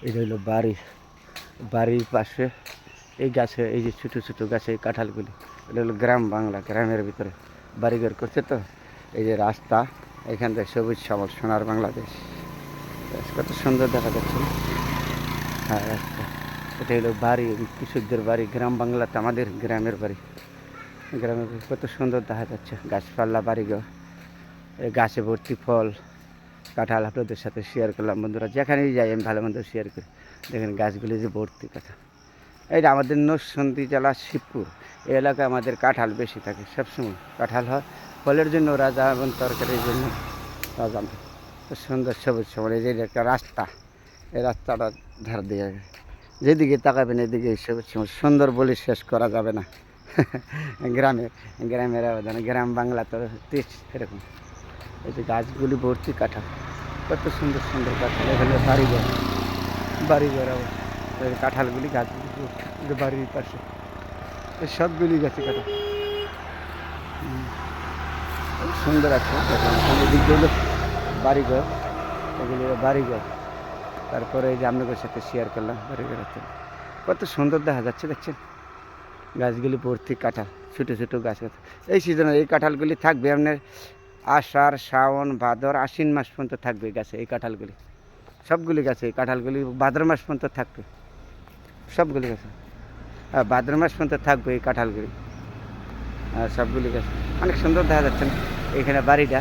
এটা হলো বাড়ি, বাড়ির পাশে এই গাছে, এই যে ছোটো ছোটো গাছে এই কাঁঠালগুলি, এটা হলো গ্রাম বাংলা, গ্রামের ভিতরে বাড়িঘর করছে তো। এই যে রাস্তা, এখান থেকে সবুজ শ্যামল সোনার বাংলাদেশ, বেশ কত সুন্দর দেখা যাচ্ছে না? হ্যাঁ রাস্তা, এটা হলো বাড়ি, কৃষকদের বাড়ি, গ্রাম বাংলাতে আমাদের গ্রামের বাড়ি। গ্রামের বাড়ি কত সুন্দর দেখা যাচ্ছে, গাছপালা, বাড়িঘর, এই গাছে ভর্তি ফল কাঁঠাল। আপনাদের সাথে শেয়ার করলাম বন্ধুরা, যেখানেই যাই আমি ভালো মন্দ শেয়ার করি। দেখেন গাছগুলি যে ভর্তি কাঁঠাল। এইটা আমাদের নরসিংদী জেলা শিবপুর এই এলাকায় আমাদের কাঁঠাল বেশি থাকে, সবসময় কাঁঠাল হয় ফলের জন্য, রাজা এবং তরকারির জন্য রাজা। সুন্দর সবুজ সবুজ, এই যে একটা রাস্তা, এই রাস্তাটা ধার দিয়ে যেদিকে তাকাবেন এদিকে সবুজ সবুজ সুন্দর বলে শেষ করা যাবে না। গ্রামের গ্রামের আবেদন, গ্রাম বাংলা তো ঠিক এরকম। এই যে গাছগুলি ভর্তি কাঁঠাল, কত সুন্দর সুন্দর কাঁঠাল। এখানে বাড়িঘর, বাড়িঘর আবার এই কাঁঠালগুলি, গাছগুলি ভর্তি, এই যে বাড়ির পাশে এই সবগুলি গাছে কাঁঠাল। খুব সুন্দর আছে। এদিকে হলো বাড়িঘর, এগুলি হলো বাড়িঘর। তারপরে এই যে আপনাদের সাথে শেয়ার করলাম বাড়িঘর আছে, কত সুন্দর দেখা যাচ্ছে দেখছেন। গাছগুলি ভর্তি কাঁঠাল, ছোটো ছোটো গাছ। এই সিজনে এই কাঁঠালগুলি থাকবে আপনার আষাঢ় শ্রাবণ ভাদর আশ্বিন মাস পর্যন্ত থাকবে গাছে এই কাঁঠালগুলি, সবগুলি গাছে এই কাঁঠালগুলি ভাদ্র মাস পর্যন্ত থাকবে, সবগুলি গাছে। হ্যাঁ ভাদ্র মাস পর্যন্ত থাকবে এই কাঁঠালগুলি, আর সবগুলি গাছ অনেক সুন্দর দেখা যাচ্ছে না? এখানে বাড়িটা,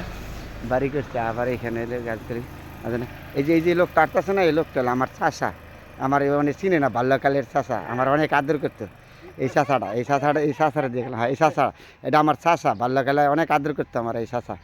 বাড়ি করছে, আবার এখানে এলে গাছগুলি আছে না? এই যে লোক কাটতেছে না, এই লোকটা আমার চাষা, আমার অনেক চিনে না, বাল্যকালের চাষা, আমার অনেক আদর করতো। এই চাষাটা, এই চাষাটা, এই চাষাটা দেখলাম, হ্যাঁ এই চাষা, এটা আমার চাষা, বাল্যকালে অনেক আদর করতো আমার এই চাষা।